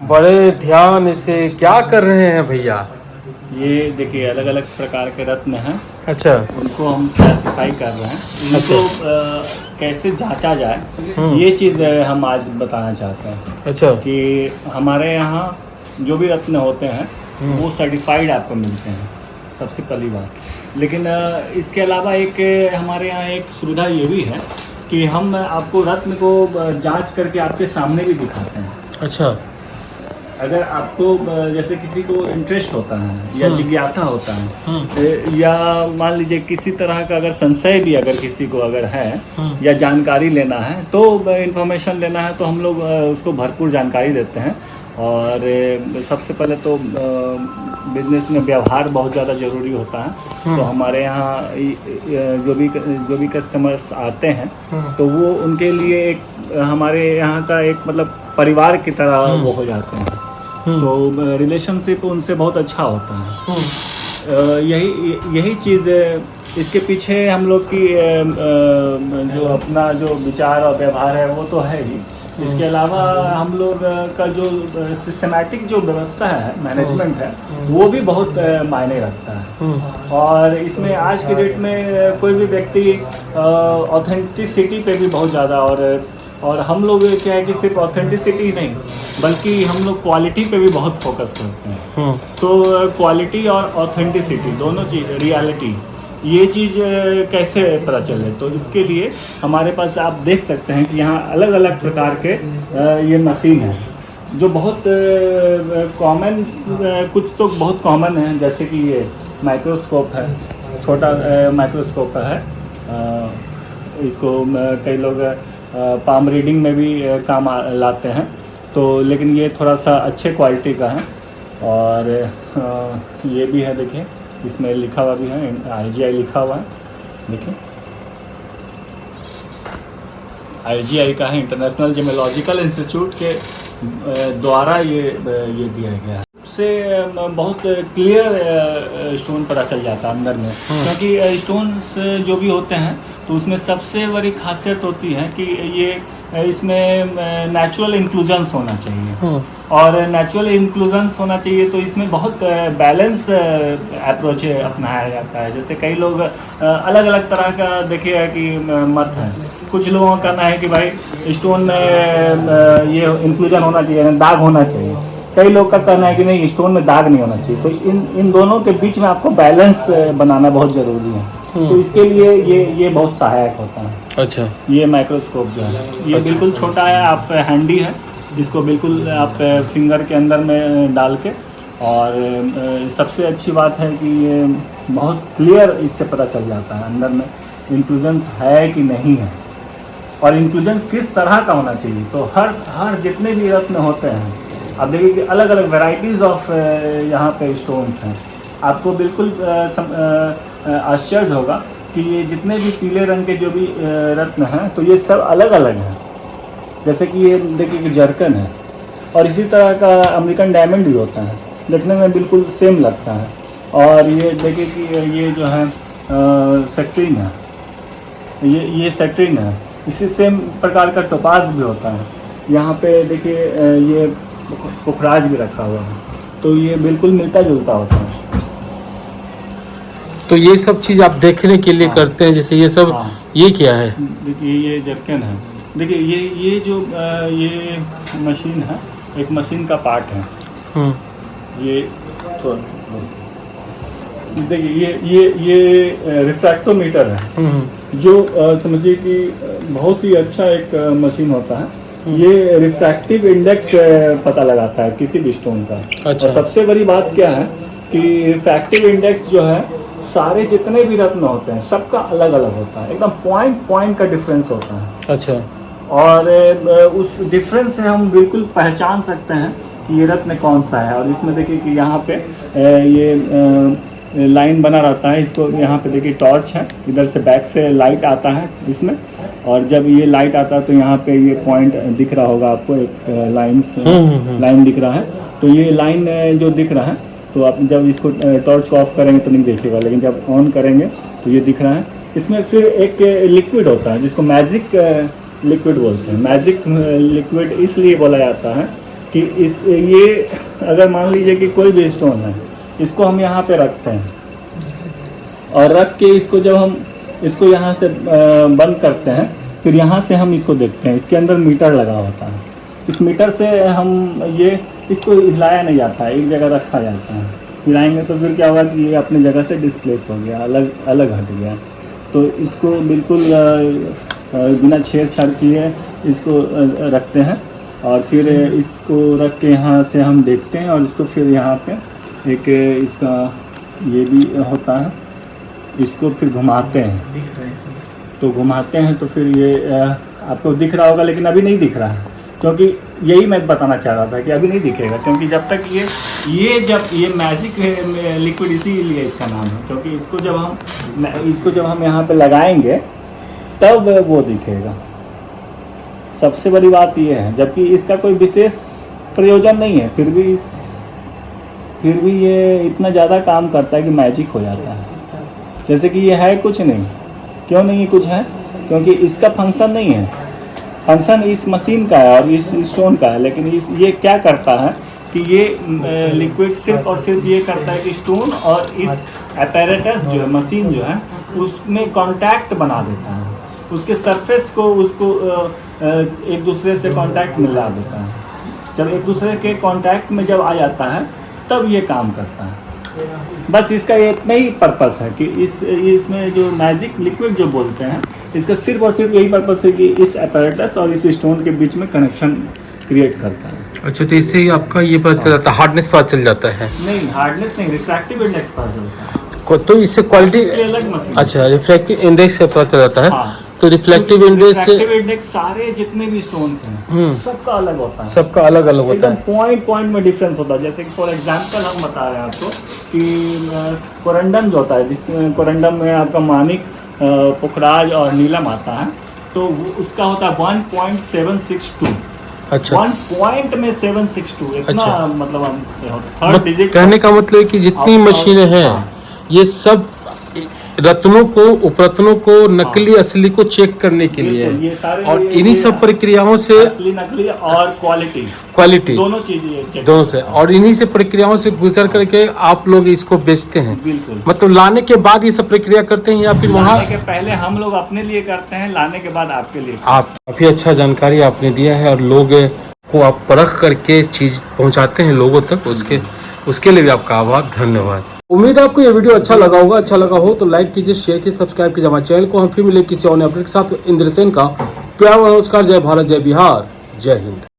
बड़े ध्यान से क्या कर रहे हैं भैया? ये देखिए अलग अलग प्रकार के रत्न हैं। अच्छा। उनको हम क्लासिफाई कर रहे हैं। इनको कैसे जांचा जाए ये चीज़ हम आज बताना चाहते हैं। अच्छा। कि हमारे यहाँ जो भी रत्न होते हैं वो सर्टिफाइड आपको मिलते हैं, सबसे पहली बात। लेकिन इसके अलावा एक हमारे यहाँ एक सुविधा ये भी है कि हम आपको रत्न को जांच करके आपके सामने भी दिखाते हैं। अच्छा। अगर आपको जैसे किसी को इंटरेस्ट होता है या जिज्ञासा होता है या मान लीजिए किसी तरह का अगर संशय भी अगर किसी को अगर है या जानकारी लेना है तो इन्फॉर्मेशन लेना है तो हम लोग उसको भरपूर जानकारी देते हैं। और सबसे पहले तो बिजनेस में व्यवहार बहुत ज़्यादा ज़रूरी होता है। तो हमारे यहाँ जो भी कस्टमर्स आते हैं तो वो उनके लिए एक हमारे यहाँ का एक मतलब परिवार की तरह वो हो जाते हैं। तो रिलेशनशिप उनसे बहुत अच्छा होता है। यही चीज़ इसके पीछे हम लोग की जो अपना जो विचार और व्यवहार है वो तो है ही। इसके अलावा हम लोग का जो सिस्टमैटिक जो व्यवस्था है, मैनेजमेंट है, वो भी बहुत मायने रखता है। और इसमें आज के डेट में कोई भी व्यक्ति ऑथेंटिसिटी पे भी बहुत ज़्यादा और हम लोग क्या है कि सिर्फ ऑथेंटिसिटी नहीं बल्कि हम लोग क्वालिटी पे भी बहुत फोकस करते हैं। तो क्वालिटी और ऑथेंटिसिटी दोनों चीज़, रियलिटी, ये चीज़ कैसे पता चले, तो इसके लिए हमारे पास आप देख सकते हैं कि यहाँ अलग अलग प्रकार के ये मशीन है जो बहुत कॉमन, कुछ तो बहुत कॉमन है। जैसे कि ये माइक्रोस्कोप है, छोटा माइक्रोस्कोप है। इसको कई लोग पाम रीडिंग में भी काम लाते हैं। तो लेकिन ये थोड़ा सा अच्छे क्वालिटी का है। और ये भी है, देखिए इसमें लिखा हुआ भी है, IGI लिखा हुआ है। देखिए IGI का है, इंटरनेशनल जेमेलॉजिकल इंस्टीट्यूट के द्वारा ये दिया गया है। से बहुत क्लियर स्टोन पता चल जाता है अंदर में, क्योंकि स्टोन्स जो भी होते हैं तो उसमें सबसे बड़ी खासियत होती है कि ये इसमें नेचुरल इंक्लूजन्स होना चाहिए। और नेचुरल इंक्लूजन्स होना चाहिए तो इसमें बहुत बैलेंस अप्रोच अपनाया जाता है। जैसे कई लोग अलग अलग तरह का देखिए कि मत है। कुछ लोगों का कहना है कि भाई स्टोन में ये इंक्लूजन होना चाहिए, दाग होना चाहिए। कई लोग का कहना है कि नहीं, स्टोन में दाग नहीं होना चाहिए। तो इन दोनों के बीच में आपको बैलेंस बनाना बहुत ज़रूरी है। तो इसके लिए ये बहुत सहायक होता है। अच्छा। ये माइक्रोस्कोप जो है ये बिल्कुल छोटा है, आप हैंडी है, इसको बिल्कुल आप फिंगर के अंदर में डाल के। और सबसे अच्छी बात है कि ये बहुत क्लियर इससे पता चल जाता है अंदर में इंक्लूजन्स है कि नहीं है और इंक्लूजन्स किस तरह का होना चाहिए। तो हर जितने भी रत्न होते हैं आप देखिए कि अलग अलग वेराइटीज़ ऑफ यहाँ पे स्टोन्स हैं। आपको बिल्कुल आश्चर्य होगा कि ये जितने भी पीले रंग के जो भी रत्न हैं तो ये सब अलग अलग हैं। जैसे कि ये देखिए कि जर्कन है और इसी तरह का अमेरिकन डायमंड भी होता है, देखने में बिल्कुल सेम लगता है। और ये देखिए कि ये जो है सेक्ट्रीन है, ये सेक्ट्रीन है। इसी सेम प्रकार का टोपाज भी होता है। यहाँ पे देखिए ये पुखराज भी रखा हुआ है। तो ये बिल्कुल मिलता जुलता होता है। तो ये सब चीज़ आप देखने के लिए करते हैं, जैसे ये सब। ये क्या है? देखिए ये जर्कन है। देखिए ये जो ये मशीन है, एक मशीन का पार्ट है। ये देखिए ये रिफ्रैक्टोमीटर है जो समझिए कि बहुत ही अच्छा एक मशीन होता है। ये रिफ्रैक्टिव इंडेक्स पता लगाता है किसी भी स्टोन का। अच्छा। और सबसे बड़ी बात क्या है कि रिफ्रैक्टिव इंडेक्स जो है सारे जितने भी रत्न होते हैं सबका अलग अलग होता है, एकदम पॉइंट का डिफरेंस होता है। अच्छा। और उस डिफरेंस से हम बिल्कुल पहचान सकते हैं कि ये रत्न कौन सा है। और इसमें देखिए कि यहाँ पे ये लाइन बना रहता है। इसको यहाँ पे देखिए टॉर्च है, इधर से बैक से लाइट आता है इसमें। और जब ये लाइट आता है तो यहाँ पे ये पॉइंट दिख रहा होगा आपको, एक लाइन दिख रहा है। तो ये लाइन जो दिख रहा है तो आप जब इसको टॉर्च को ऑफ करेंगे तो नहीं देखिएगा, लेकिन जब ऑन करेंगे तो ये दिख रहा है। इसमें फिर एक लिक्विड होता है जिसको मैजिक लिक्विड बोलते हैं। मैजिक लिक्विड इसलिए बोला जाता है कि ये अगर मान लीजिए कि कोई भी स्टोन है, इसको हम यहाँ पे रखते हैं और रख के इसको जब हम इसको यहाँ से बंद करते हैं, फिर यहाँ से हम इसको देखते हैं, इसके अंदर मीटर लगा होता है। इस मीटर से हम इसको हिलाया नहीं जाता है, एक जगह रखा जाता है। हिलाएंगे तो फिर क्या होगा कि ये अपनी जगह से डिस्प्लेस हो गया, अलग हट गया। तो इसको बिल्कुल बिना छेड़छाड़ किए इसको रखते हैं और फिर इसको रख के यहाँ से हम देखते हैं और इसको फिर यहाँ पे एक इसका ये भी होता है, इसको फिर घुमाते हैं। तो घुमाते हैं तो फिर ये आपको दिख रहा होगा, लेकिन अभी नहीं दिख रहा है, क्योंकि यही मैं बताना चाह रहा था कि अभी नहीं दिखेगा, क्योंकि जब तक ये मैजिक लिक्विड इसीलिए इसका नाम है, क्योंकि इसको जब हम यहाँ पे लगाएंगे तब वो दिखेगा। सबसे बड़ी बात ये है, जबकि इसका कोई विशेष प्रयोजन नहीं है, फिर भी ये इतना ज़्यादा काम करता है कि मैजिक हो जाता है। जैसे कि ये है कुछ नहीं, क्यों नहीं कुछ है? क्योंकि इसका फंक्शन नहीं है, फंक्शन इस मशीन का है और इस स्टोन का है, लेकिन ये क्या करता है कि ये लिक्विड सिर्फ और सिर्फ ये करता है कि स्टोन और इस अपैरेटस जो है, मशीन जो है, उसमें कांटेक्ट बना देता है, उसके सरफेस को उसको एक दूसरे से कांटेक्ट मिला देता है। जब एक दूसरे के कांटेक्ट में जब आ जाता है तब ये काम करता है। बस इसका इतना ही पर्पस है कि इसमें जो मैजिक लिक्विड जो बोलते हैं, इसका सिर्फ और सिर्फ यही पर्पस है कि इस अपैरेटस और इस स्टोन के बीच में कनेक्शन क्रिएट करता है। अच्छा, तो इससे ही आपका ये पता चल जाता है, हार्डनेस पता चल जाता है? नहीं, हार्डनेस नहीं, रिफ्रैक्टिव इंडेक्स पता चलता है। तो इससे क्वालिटी अलग मशीन। अच्छा, रिफ्रैक्टिव इंडेक्स से पता चल जाता है। हाँ। तो रिफ्लेक्टिव इंडेक्स सारे जितने भी स्टोन्स हैं सबका अलग होता है, सबका अलग अलग होता है, पॉइंट में डिफरेंस होता है। जैसे कि फॉर एग्जांपल हम बता रहे हैं आपको कि कोरंडम जो होता है, जिसमें कोरंडम में आपका मानिक, पुखराज और नीलम आता है, तो उसका होता है 1.762। अच्छा, 1 पॉइंट में 762 इतना। अच्छा। मतलब हम थर्ड डिजिट कहने का मतलब है कि जितनी मशीनें हैं ये सब रत्नों को, उपरत्नों को, नकली असली को चेक करने के लिए है, और इन्हीं सब प्रक्रियाओं से असली, नकली और क्वालिटी दोनों चीजें दोनों से, और इन्हीं से प्रक्रियाओं से गुजर करके आप लोग इसको बेचते हैं। बिल्कुल। मतलब लाने के बाद ये सब प्रक्रिया करते हैं या फिर वहाँ के पहले हम लोग अपने लिए करते हैं, लाने के बाद आपके लिए। आप काफी अच्छा जानकारी आपने दिया है और लोग को आप परख करके चीज पहुँचाते हैं लोगों तक, उसके लिए भी आपका आभार, धन्यवाद। उम्मीद है आपको ये वीडियो अच्छा लगा होगा। अच्छा लगा हो तो लाइक कीजिए, शेयर कीजिए, सब्सक्राइब कीजिए हमारे चैनल को। हम फिर मिले किसी और अपडेट के साथ। इंद्र सेन का प्यार नमस्कार। जय भारत, जय बिहार, जय हिंद।